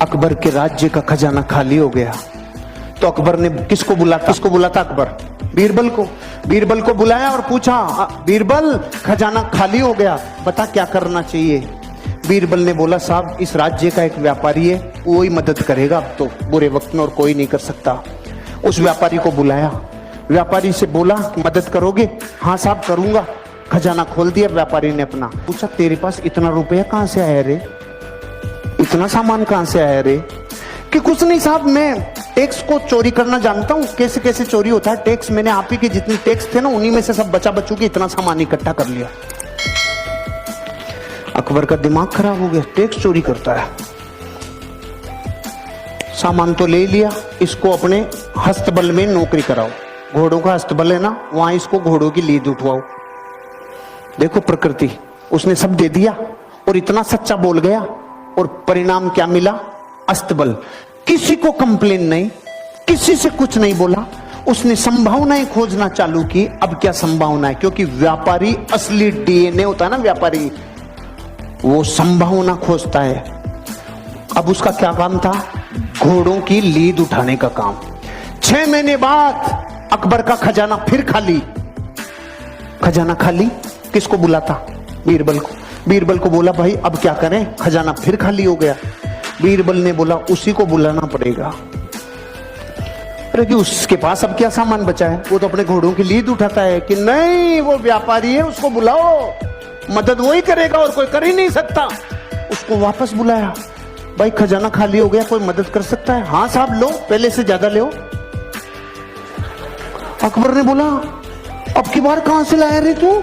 अकबर के राज्य का खजाना खाली हो गया। तो अकबर ने किसको बुलाता अकबर? बीरबल को बुलाया और पूछा, बीरबल खजाना खाली हो गया, बता क्या करना चाहिए। बीरबल ने बोला, साहब इस राज्य का एक व्यापारी है, वो ही मदद करेगा अब तो बुरे वक्त में, और कोई नहीं कर सकता। उस व्यापारी को बुलाया, व्यापारी से बोला मदद करोगे? हाँ साहब करूंगा। खजाना खोल दिया व्यापारी ने अपना। पूछा, तेरे पास इतना रुपया कहां से आया रे, इतना सामान कहां से आया रे? कि कुछ नहीं साहब, मैं टैक्स को चोरी करना जानता हूं, कैसे कैसे चोरी होता है टैक्स, मैंने आप ही के जितने टैक्स थे ना उन्हीं में से सब बचा बचू के इतना सामान इकट्ठा कर लिया। अकबर का दिमाग खराब हो गया, टैक्स चोरी करता है। सामान तो ले लिया, इसको अपने हस्तबल में नौकरी कराओ, घोड़ों का हस्तबल है ना, वहां इसको घोड़ों की लीद उठवाओ। देखो प्रकृति, उसने सब दे दिया और इतना सच्चा बोल गया, और परिणाम क्या मिला? अस्तबल। किसी को कंप्लेन नहीं, किसी से कुछ नहीं बोला, उसने संभावनाएं खोजना चालू की। अब क्या संभावना है? क्योंकि व्यापारी असली डीएनए होता है ना, व्यापारी वो संभावना खोजता है। अब उसका क्या काम था? घोड़ों की लीद उठाने का काम। 6 महीने बाद अकबर का खजाना फिर खाली। खजाना खाली, किसको बुलाता? बीरबल को। बीरबल को बोला, भाई अब क्या करें, खजाना फिर खाली हो गया। बीरबल ने बोला, उसी को बुलाना पड़ेगा। अरे कि उसके पास अब क्या सामान बचा है, वो तो अपने घोड़ों की लीद उठाता है। कि नहीं, वो व्यापारी है, उसको बुलाओ, मदद वही करेगा और कोई कर ही नहीं सकता। उसको वापस बुलाया, भाई खजाना खाली हो गया, कोई मदद कर सकता है? हाँ साहब लो, पहले से ज्यादा लो। अकबर ने बोला, अब की बार कहां से लाया रे तू?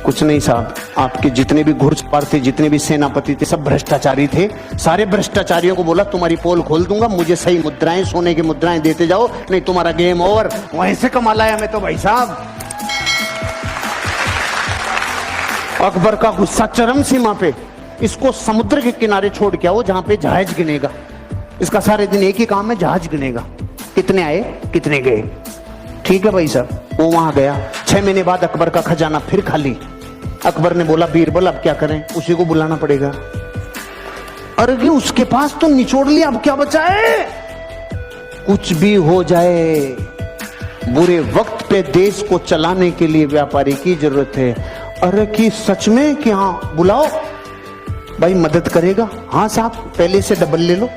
कुछ नहीं साहब, आपके जितने भी घुड़सवार थे, जितने भी सेनापति थे, सब भ्रष्टाचारी थे। सारे भ्रष्टाचारियों को बोला तुम्हारी पोल खोल दूंगा, मुझे सही मुद्राएं, सोने की मुद्राएं देते जाओ, नहीं तुम्हारा गेम ओवर। वहीं से कमा लाया मैं तो भाई साहब। अकबर का गुस्सा चरम सीमा पे। इसको समुद्र के किनारे छोड़ के आओ जहां पे जहाज गिनेगा। इसका सारे दिन एक ही काम है, जहाज गिनेगा, कितने आए कितने गए। ठीक है भाई साहब, वो वहां गया। 6 महीने बाद अकबर का खजाना फिर खाली। अकबर ने बोला, बीरबल अब क्या करें? उसी को बुलाना पड़ेगा। अरे कि उसके पास तो निचोड़ लिया, अब क्या बचा है? कुछ भी हो जाए, बुरे वक्त पे देश को चलाने के लिए व्यापारी की जरूरत है। अरे कि सच में? कि हाँ बुलाओ, भाई मदद करेगा? हाँ साहब, पहले से डबल ले लो।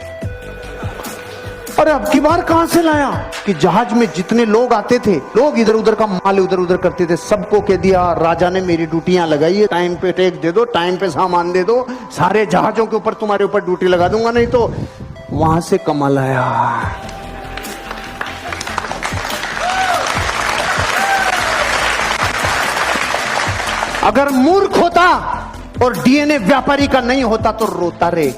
अरे अब की बार कहां से लाया? कि जहाज में जितने लोग आते थे, लोग इधर उधर का माल इधर उधर करते थे, सबको कह दिया राजा ने मेरी ड्यूटियां लगाई है, टाइम पे टैक्स दे दो, टाइम पे सामान दे दो, सारे जहाजों के ऊपर तुम्हारे ऊपर ड्यूटी लगा दूंगा, नहीं तो। वहां से कमाल आया। अगर मूर्ख होता और डीएनए व्यापारी का नहीं होता तो रोता रे।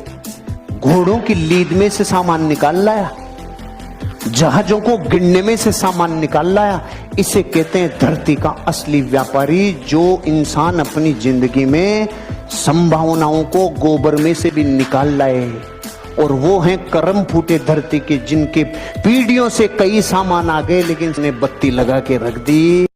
घोड़ों की लीद में से सामान निकाल लाया, जहाजों को गिनने में से सामान निकाल लाया। इसे कहते हैं धरती का असली व्यापारी, जो इंसान अपनी जिंदगी में संभावनाओं को गोबर में से भी निकाल लाए। और वो हैं करम फूटे धरती के, जिनके पीढ़ियों से कई सामान आ गए लेकिन उसने बत्ती लगा के रख दी।